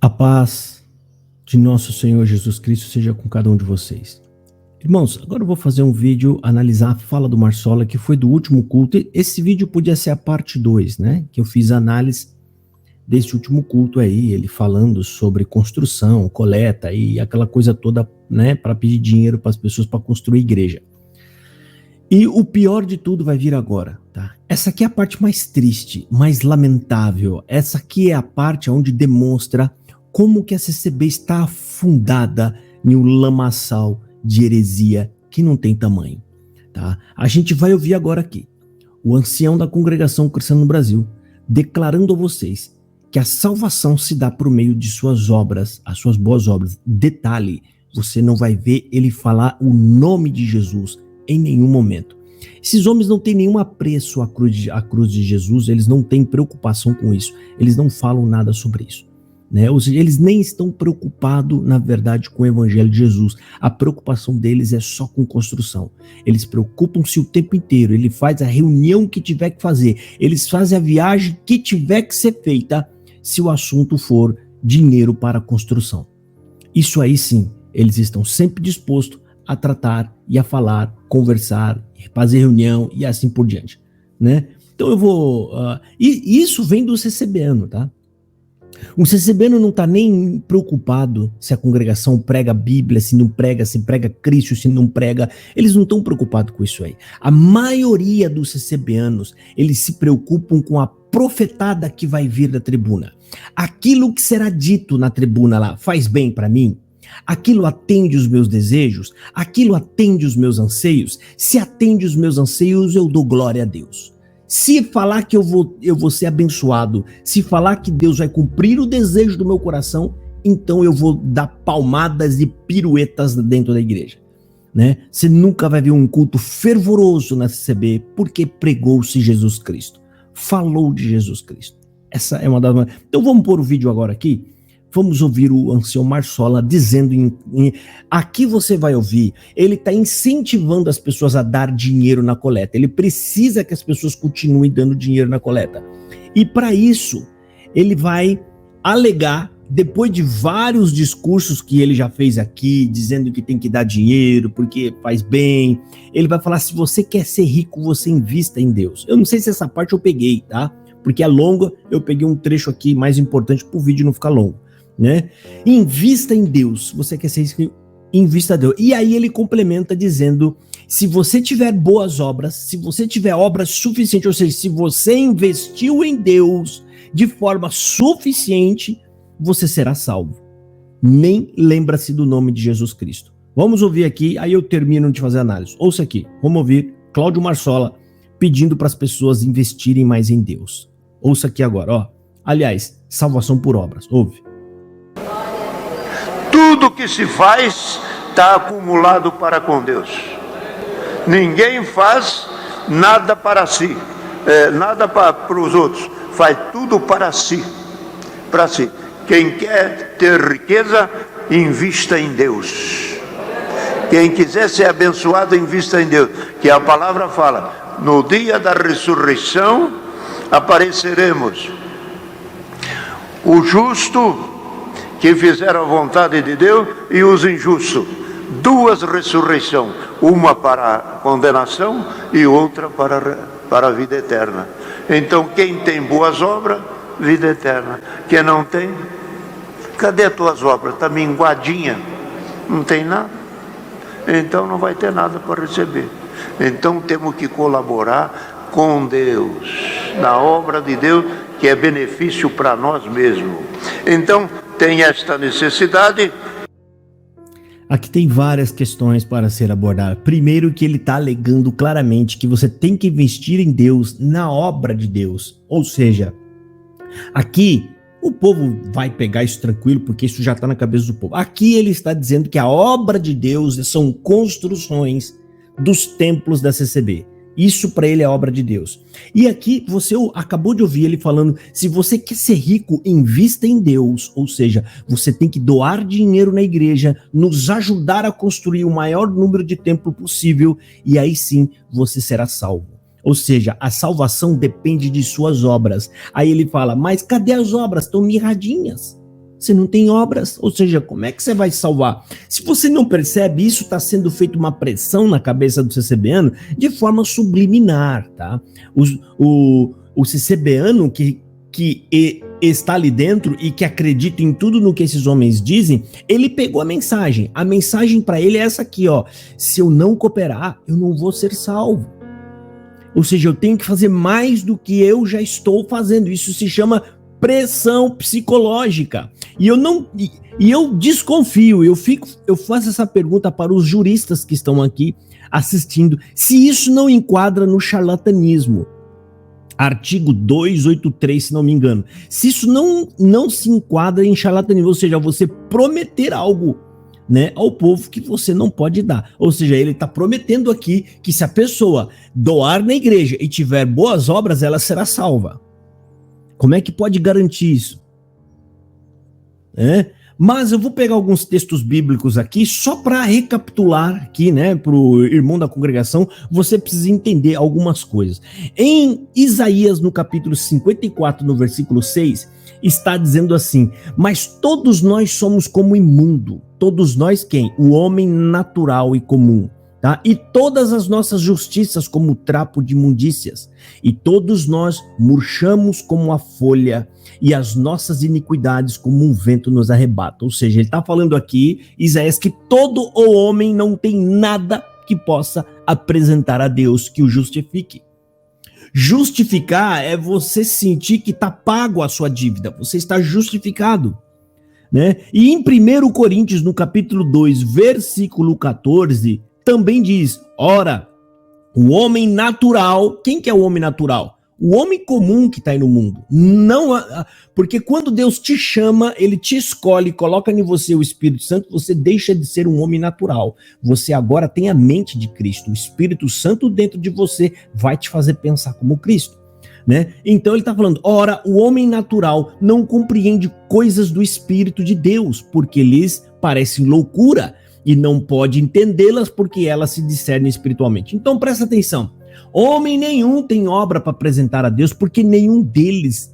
A paz de nosso Senhor Jesus Cristo seja com cada um de vocês. Irmãos, agora eu vou fazer um vídeo, analisar a fala do Marsola, que foi do último culto. Esse vídeo podia ser a parte 2, né? Que eu fiz a análise desse último culto aí, ele falando sobre construção, coleta e aquela coisa toda, né? Para pedir dinheiro para as pessoas para construir igreja. E o pior de tudo vai vir agora, tá? Essa aqui é a parte mais triste, mais lamentável. Essa aqui é a parte onde demonstra como que a CCB está afundada em um lamaçal de heresia que não tem tamanho, tá? A gente vai ouvir agora aqui o ancião da congregação cristã no Brasil declarando a vocês que a salvação se dá por meio de suas obras, as suas boas obras. Detalhe, você não vai ver ele falar o nome de Jesus em nenhum momento. Esses homens não têm nenhum apreço à cruz de Jesus, eles não têm preocupação com isso, eles não falam nada sobre isso, né? Ou seja, eles nem estão preocupados, na verdade, com o evangelho de Jesus. A preocupação deles é só com construção. Eles preocupam-se o tempo inteiro, ele faz a reunião que tiver que fazer, eles fazem a viagem que tiver que ser feita, se o assunto for dinheiro para a construção. Isso aí sim, eles estão sempre dispostos a tratar e a falar, conversar, fazer reunião e assim por diante, né? Então eu vou... e isso vem do CCBano, tá? O CCBano não está nem preocupado se a congregação prega a Bíblia, se não prega, se prega Cristo, se não prega. Eles não estão preocupados com isso aí. A maioria dos CCBanos, eles se preocupam com a profetada que vai vir da tribuna. Aquilo que será dito na tribuna lá, faz bem para mim? Aquilo atende os meus desejos? Aquilo atende os meus anseios? Se atende os meus anseios, eu dou glória a Deus. Se falar que eu vou ser abençoado, se falar que Deus vai cumprir o desejo do meu coração, então eu vou dar palmadas e piruetas dentro da igreja, né? Você nunca vai ver um culto fervoroso na CCB, porque pregou-se Jesus Cristo, falou de Jesus Cristo. Essa é uma das... Então vamos pôr o vídeo agora aqui. Vamos ouvir o ancião Marsola dizendo, aqui você vai ouvir, ele está incentivando as pessoas a dar dinheiro na coleta. Ele precisa que as pessoas continuem dando dinheiro na coleta. E para isso, ele vai alegar, depois de vários discursos que ele já fez aqui, dizendo que tem que dar dinheiro porque faz bem, ele vai falar, se você quer ser rico, você invista em Deus. Eu não sei se essa parte eu peguei, tá? Porque é longa, eu peguei um trecho aqui mais importante para o vídeo não ficar longo, né? Invista em Deus. Você quer ser rico? Invista em Deus. E aí ele complementa dizendo, se você tiver boas obras, se você tiver obras suficientes, ou seja, se você investiu em Deus de forma suficiente, você será salvo. Nem lembra-se do nome de Jesus Cristo. Vamos ouvir aqui, aí eu termino de fazer a análise. Ouça aqui, vamos ouvir Cláudio Marsola pedindo para as pessoas investirem mais em Deus. Ouça aqui agora, ó. Aliás, salvação por obras. Ouve. Tudo que se faz está acumulado para com Deus. Ninguém faz nada para si, nada para os outros. Faz tudo para si. Para si. Quem quer ter riqueza, invista em Deus. Quem quiser ser abençoado, invista em Deus. Que a palavra fala, no dia da ressurreição apareceremos. O justo que fizeram a vontade de Deus e os injustos. Duas ressurreições, uma para a condenação e outra para a vida eterna. Então quem tem boas obras, vida eterna. Quem não tem, cadê as tuas obras? Está minguadinha, não tem nada. Então não vai ter nada para receber. Então temos que colaborar com Deus, na obra de Deus, que é benefício para nós mesmos. Então tem esta necessidade. Aqui tem várias questões para ser abordadas. Primeiro, que ele está alegando claramente que você tem que investir em Deus, na obra de Deus. Ou seja, aqui o povo vai pegar isso tranquilo, porque isso já está na cabeça do povo. Aqui ele está dizendo que a obra de Deus são construções dos templos da CCB. Isso para ele é obra de Deus. E aqui você acabou de ouvir ele falando, se você quer ser rico, invista em Deus. Ou seja, você tem que doar dinheiro na igreja, nos ajudar a construir o maior número de templo possível, e aí sim você será salvo. Ou seja, a salvação depende de suas obras. Aí ele fala, mas cadê as obras? Estão mirradinhas. Você não tem obras, ou seja, como é que você vai salvar? Se você não percebe, isso está sendo feito uma pressão na cabeça do CCBano de forma subliminar, tá? O CCBano que está ali dentro e que acredita em tudo no que esses homens dizem, ele pegou a mensagem. A mensagem para ele é essa aqui, ó. Se eu não cooperar, eu não vou ser salvo. Ou seja, eu tenho que fazer mais do que eu já estou fazendo. Isso se chama pressão psicológica. E eu desconfio, eu faço essa pergunta para os juristas que estão aqui assistindo, se isso não enquadra no charlatanismo. Artigo 283, se não me engano. Se isso não se enquadra em charlatanismo, ou seja, você prometer algo, né, ao povo que você não pode dar. Ou seja, ele está prometendo aqui que se a pessoa doar na igreja e tiver boas obras, ela será salva. Como é que pode garantir isso? Mas eu vou pegar alguns textos bíblicos aqui só para recapitular aqui, né, para o irmão da congregação. Você precisa entender algumas coisas. Em Isaías, no capítulo 54, no versículo 6, está dizendo assim: mas todos nós somos como imundo. Todos nós quem? O homem natural e comum. Tá? E todas as nossas justiças como trapo de imundícias, e todos nós murchamos como a folha, e as nossas iniquidades como um vento nos arrebata. Ou seja, ele está falando aqui, Isaías, que todo o homem não tem nada que possa apresentar a Deus que o justifique. Justificar é você sentir que está pago a sua dívida, você está justificado. Né? E em 1 Coríntios, no capítulo 2, versículo 14, também diz: ora, o homem natural, quem que é o homem natural? O homem comum que está aí no mundo. Não, porque quando Deus te chama, ele te escolhe, coloca em você o Espírito Santo, você deixa de ser um homem natural. Você agora tem a mente de Cristo. O Espírito Santo dentro de você vai te fazer pensar como Cristo. Né? Então ele está falando: ora, o homem natural não compreende coisas do Espírito de Deus, porque lhes parecem loucura, e não pode entendê-las porque elas se discernem espiritualmente. Então presta atenção, homem nenhum tem obra para apresentar a Deus, porque nenhum deles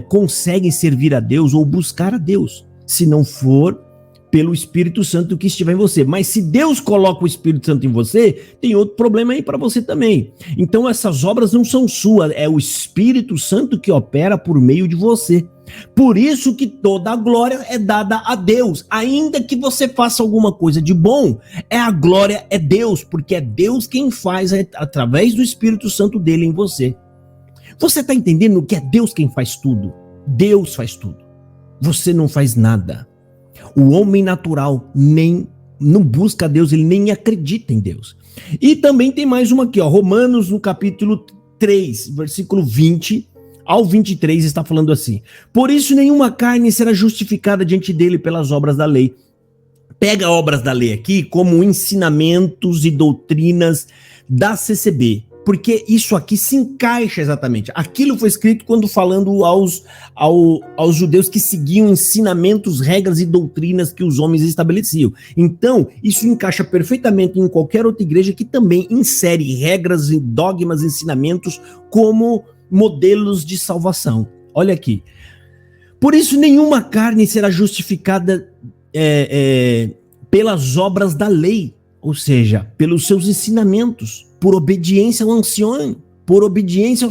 consegue servir a Deus ou buscar a Deus, se não for pelo Espírito Santo que estiver em você. Mas se Deus coloca o Espírito Santo em você, tem outro problema aí para você também. Então essas obras não são suas, é o Espírito Santo que opera por meio de você. Por isso que toda a glória é dada a Deus. Ainda que você faça alguma coisa de bom, a glória é Deus, porque é Deus quem faz através do Espírito Santo dele em você. Você está entendendo que é Deus quem faz tudo? Deus faz tudo. Você não faz nada. O homem natural não busca Deus, ele nem acredita em Deus. E também tem mais uma aqui, ó, Romanos, no capítulo 3, versículo 20 ao 23, está falando assim: por isso nenhuma carne será justificada diante dele pelas obras da lei. Pega obras da lei aqui como ensinamentos e doutrinas da CCB, porque isso aqui se encaixa exatamente. Aquilo foi escrito quando falando aos judeus que seguiam ensinamentos, regras e doutrinas que os homens estabeleciam. Então, isso encaixa perfeitamente em qualquer outra igreja que também insere regras, dogmas, ensinamentos como modelos de salvação. Olha aqui. Por isso, nenhuma carne será justificada pelas obras da lei, ou seja, pelos seus ensinamentos, por obediência ao ancião, por obediência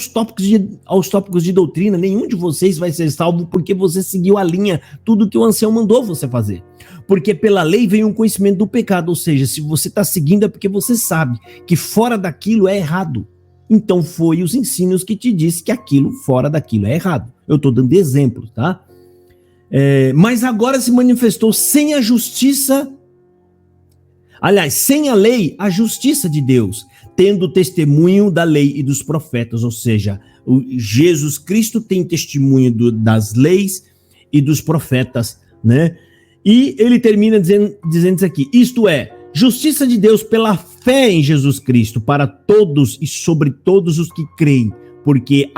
aos tópicos de doutrina. Nenhum de vocês vai ser salvo porque você seguiu a linha, tudo que o ancião mandou você fazer. Porque pela lei vem um conhecimento do pecado, ou seja, se você está seguindo é porque você sabe que fora daquilo é errado. Então foi os ensinos que te disse que aquilo fora daquilo é errado. Eu estou dando exemplos, tá? Mas agora se manifestou sem a justiça, aliás, sem a lei, a justiça de Deus, tendo testemunho da lei e dos profetas, ou seja, Jesus Cristo tem testemunho das leis e dos profetas, né? E ele termina dizendo isso aqui: isto é, justiça de Deus pela fé em Jesus Cristo para todos e sobre todos os que creem, porque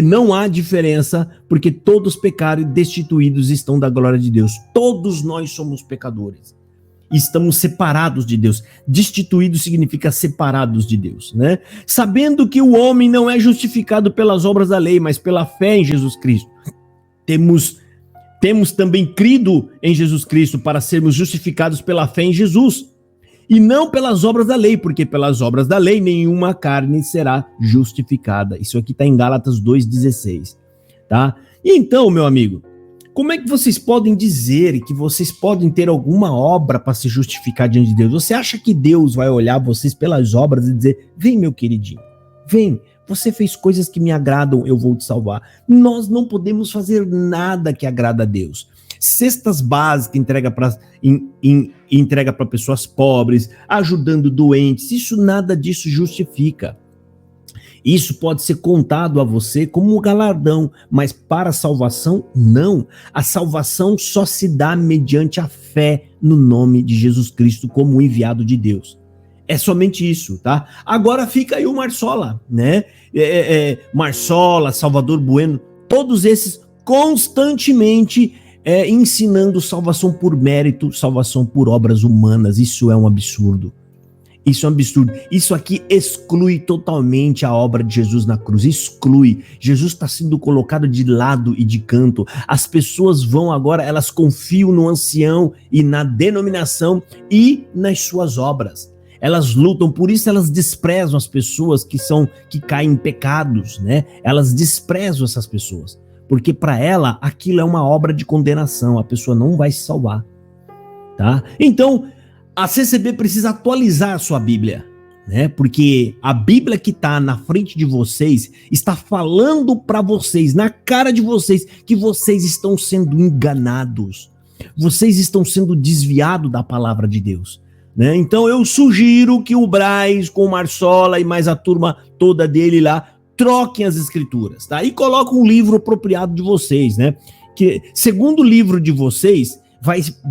não há diferença, porque todos pecaram e destituídos estão da glória de Deus. Todos nós somos pecadores. Estamos separados de Deus. Destituído significa separados de Deus, né? Sabendo que o homem não é justificado pelas obras da lei, mas pela fé em Jesus Cristo. Temos também crido em Jesus Cristo para sermos justificados pela fé em Jesus, e não pelas obras da lei, porque pelas obras da lei nenhuma carne será justificada. Isso aqui está em Gálatas 2,16, tá? E então, meu amigo, como é que vocês podem dizer que vocês podem ter alguma obra para se justificar diante de Deus? Você acha que Deus vai olhar vocês pelas obras e dizer, vem meu queridinho, vem, você fez coisas que me agradam, eu vou te salvar. Nós não podemos fazer nada que agrada a Deus. Cestas básicas entrega para pessoas pobres, ajudando doentes, nada disso justifica. Isso pode ser contado a você como um galardão, mas para a salvação, não. A salvação só se dá mediante a fé no nome de Jesus Cristo como enviado de Deus. É somente isso, tá? Agora fica aí o Marsola, né? Marsola, Salvador Bueno, todos esses constantemente ensinando salvação por mérito, salvação por obras humanas. Isso é um absurdo. Isso é um absurdo. Isso aqui exclui totalmente a obra de Jesus na cruz. Exclui. Jesus está sendo colocado de lado e de canto. As pessoas vão agora, elas confiam no ancião e na denominação e nas suas obras. Elas lutam, por isso elas desprezam as pessoas que caem em pecados, né? Elas desprezam essas pessoas. Porque para ela, aquilo é uma obra de condenação, a pessoa não vai se salvar, tá? Então, a CCB precisa atualizar a sua Bíblia, né? Porque a Bíblia que está na frente de vocês está falando para vocês, na cara de vocês, que vocês estão sendo enganados, vocês estão sendo desviados da palavra de Deus, né? Então, eu sugiro que o Braz com o Marsola e mais a turma toda dele lá troquem as escrituras, tá? E coloquem um livro apropriado de vocês, né? Que, segundo o livro de vocês,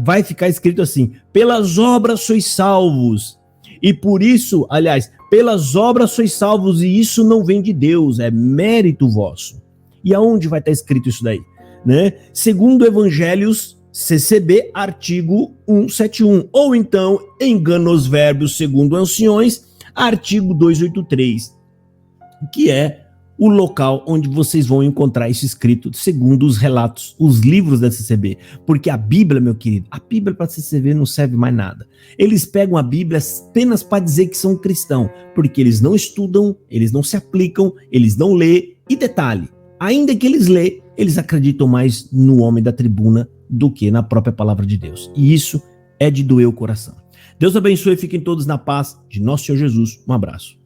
vai ficar escrito assim, pelas obras sois salvos. E por isso, aliás, pelas obras sois salvos, e isso não vem de Deus, é mérito vosso. E aonde vai estar escrito isso daí? Né? Segundo Evangelhos, CCB, artigo 171. Ou então, Enganos Verbos segundo Anciões, artigo 283. Que é o local onde vocês vão encontrar isso escrito segundo os relatos, os livros da CCB. Porque a Bíblia, meu querido, a Bíblia para a CCB não serve mais nada. Eles pegam a Bíblia apenas para dizer que são cristãos, porque eles não estudam, eles não se aplicam, eles não lêem. E detalhe, ainda que eles lêem, eles acreditam mais no homem da tribuna do que na própria palavra de Deus. E isso é de doer o coração. Deus abençoe e fiquem todos na paz de nosso Senhor Jesus. Um abraço.